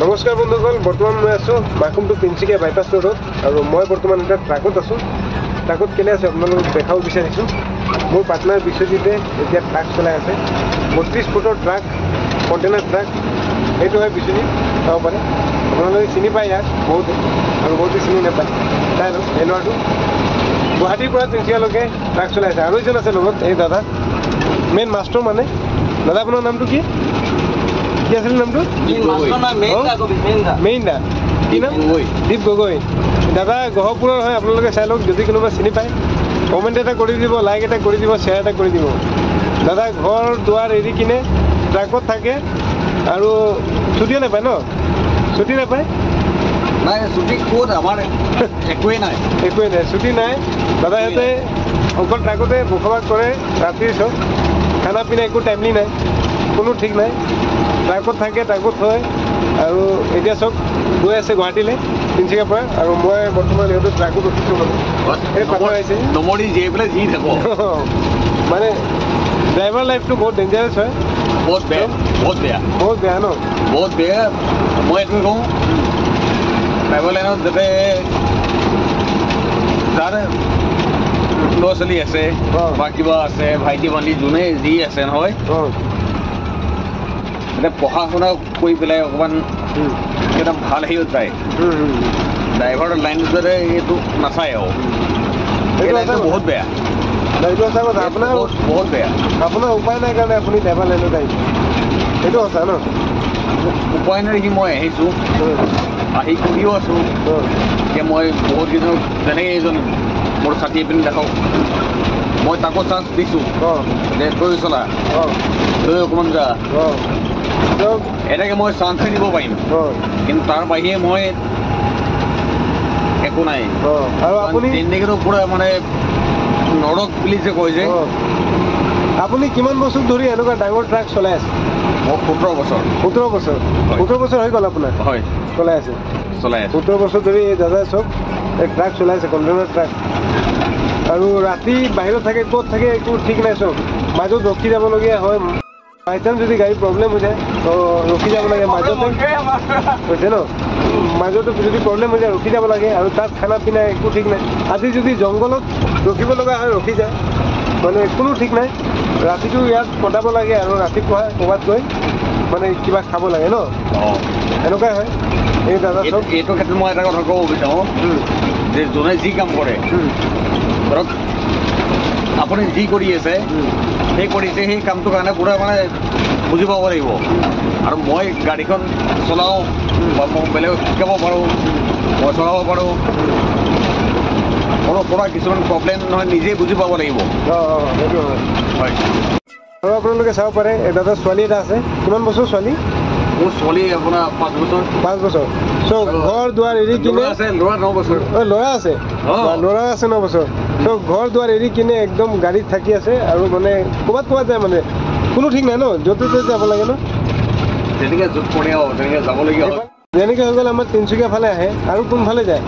নমস্কাৰ বন্ধুসকল, বৰ্তমান মই আছোঁ মাকুম টু তিনিচুকীয়া বাইপাছ ৰোডত আৰু মই বৰ্তমান এটা ট্ৰাকত আছোঁ। ট্ৰাকত কেলে আছে আপোনালোকক দেখাব বিচাৰিছোঁ। মোৰ পাৰ্টনাৰ বিশ্বজিতে এতিয়া ট্ৰাক চলাই আছে, 32 ফুটৰ ট্ৰাক, কণ্টেইনাৰ ট্ৰাক। এইটো হয় বিশ্বজিত, চাব পাৰে। আপোনালোকে চিনি পায় ইয়াক বহুতে, আৰু বহুতে চিনি নাপায়। চাই লওক, এই ল'ৰাটো গুৱাহাটীৰ পৰা তিনিচুকীয়ালৈকে ট্ৰাক চলাই আছে। আৰু এজন আছে লগত, এই দাদা মেইন মাষ্টৰ মানে। দাদা আপোনাৰ নামটো কি আছিল? নামটো মেইন দা, কি নাম? দীপ গগৈ। দাদা গহপুৰৰ হয়, আপোনালোকে চাই লওক। যদি কোনোবা চিনি পায় কমেণ্ট এটা কৰি দিব, লাইক এটা কৰি দিব, শ্বেয়াৰ এটা কৰি দিব। দাদা ঘৰ দুৱাৰ এৰি কিনে ট্ৰাকত থাকে আৰু ছুটিও নাপায় ন? ছুটি নাপায়? নাই, ছুটি ক'ত? আমাৰ একোৱেই নাই, একোৱেই নাই, ছুটি নাই। দাদা সিহঁতে অকল ট্ৰাকতে বসবাস কৰে ৰাতিৰ চব। খানা পিনা একো টাইমলি নাই, কোনো ঠিক নাই। ট্ৰাকত থাকে, ট্ৰাকত হয়। আৰু এতিয়া চব গৈ আছে গুৱাহাটীলৈ তিনিচুকীয়াৰ পৰা। আৰু মই বৰ্তমান সিহঁতৰ ট্ৰাকত উঠিছোঁ মানে। এই পাৰ্টনাৰ আহিছে নমৰি জীয়াই পেলাই যি থাকোঁ মানে। ড্ৰাইভাৰ লাইফটো বহুত ডেঞ্জাৰাছ হয়, বহুত বেয়া, বহুত বেয়া, বহুত বেয়া ন? বহুত বেয়া। মই এইটো কওঁ, ড্ৰাইভাৰ লাইনত যাতে যাৰ ল'ৰা ছোৱালী আছে বা কিবা আছে, ভাইটি ভণ্টি যোনে যি আছে নহয়, মানে পঢ়া শুনা কৰি পেলাই অকণমান একদম ভাল হেৰিত যায়। ড্ৰাইভাৰ লাইনত যাতে এইটো নাচায় আৰু এই লাইনটো বহুত বেয়া। এইটো সঁচা কথা। আপোনাৰ বহুত বেয়া। আপোনাৰ উপায় নাই কাৰণে আপুনি ড্ৰাইভাৰ লাইনত আহিছে, সেইটো সঁচা ন? উপায় নাই দেখি মই আহিছোঁ, আহি কৰিও আছোঁ। এতিয়া মই বহুত দিনৰ যেনেকৈ এজন মোৰ ছাতি পিনি দেখাওক, মই তাকো চান্স দিছোঁ যে তই চলা, তই অকণমান যা, এনেকৈ মই চান্সে দিব পাৰিম। কিন্তু তাৰ বাহিৰে মই একো নাই। আৰু আপুনি জিন্দেগীটো পুৰা মানে নৰক বুলি যে কয় যে। আপুনি কিমান বছৰ ধৰি এনেকুৱা ডাঙৰ ট্ৰাক চলাই আছে? মোৰ 17 বছৰ। 17 বছৰ? 17 বছৰ হৈ গ'ল আপোনাৰ? হয়, চলাই আছে। 17 বছৰ ধৰি এই দাদাই চব এই ট্ৰাক চলাই আছে, কণ্টেইনাৰ ট্ৰাক। আৰু ৰাতি বাহিৰত থাকে, ক'ত থাকে একো ঠিক নাই। চব মাজত ৰখি যাবলগীয়া হয়। বাই চান্স যদি গাড়ী প্ৰব্লেম হৈ যায় তো ৰখি যাব লাগে মাজতে, হৈছে ন? মাজতে যদি প্ৰব্লেম হৈ যায় ৰখি যাব লাগে। আৰু তাত খানা পিনা একো ঠিক নাই। আজি যদি জংঘলত ৰখিব লগা হয় ৰখি যায়, মানে কোনো ঠিক নাই। ৰাতিটো ইয়াত কটাব লাগে আৰু ৰাতিপুৱা ক'ৰবাত গৈ মানে কিবা খাব লাগে ন? এনেকুৱাই হয় এই দাদা চব। এইটো ক্ষেত্ৰত মই এটা কথা ক'ব বিচাৰোঁ যে যোনে যি কাম কৰে, ধৰক আপুনি যি কৰি আছে, সেই কৰিছে, সেই কামটোৰ কাৰণে পুৰা মানে বুজি পাব লাগিব। আৰু মই গাড়ীখন চলাওঁ বা মই বেলেগক শিকাব পাৰোঁ, মই চলাব পাৰোঁ। মোৰ পৰা কিছুমান প্ৰব্লেম নহয়, নিজেই বুজি পাব লাগিব। সেইটো হয়, হয়। আৰু আপোনালোকে চাব পাৰে এই দাদা ছোৱালী এটা আছে। কিমান বছৰ ছোৱালী? মোৰ ছোৱালী আপোনাৰ 5 বছৰ। 5 বছৰ। চ' ঘৰ দুৱাৰ এৰি কিনে আছে, ল'ৰা 9 বছৰ। ল'ৰা আছে? ল'ৰা আছে 9 বছৰ। চ' ঘৰ দুৱাৰ এৰি কিনে একদম গাড়ীত থাকি আছে আৰু মানে ক'ৰবাত যায়, মানে কোনো ঠিক নাই ন? য'তে ত'তে যাব লাগে ন? যেনেকৈ য'ত পৰে আৰু তেনেকৈ যাবলগীয়া হয়। যেনেকৈ হৈ গ'ল আমাৰ তিনিচুকীয়া ফালে আহে, আৰু কোনফালে যায়?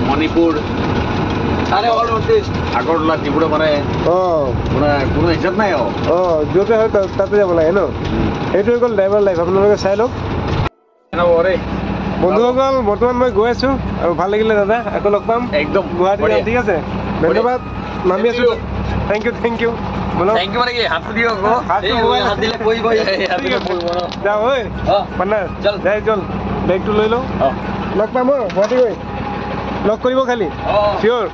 মণিপুৰ, আগৰতলা, ত্ৰিপুৰা, মানে কোনো হিচাপ নাই আৰু। য'তে হয় তাতে যাব লাগে ন? সেইটো হৈ গ'ল ড্ৰাইভাৰ লাইফ। আপোনালোকে চাই লওক বন্ধুসকল। বৰ্তমান মই গৈ আছোঁ আৰু ভাল লাগিলে দাদা, আকৌ লগ পাম একদম গুৱাহাটী। ঠিক আছে, ধন্যবাদ। নামি আছোঁ। Thank you, thank you. যাওঁ ঐ পাৰ্টনাৰ, যাই চল, বেগটো লৈ লওঁ। লগ পাম গুৱাহাটী গৈ, লগ কৰিব খালি। চিয়'ৰ।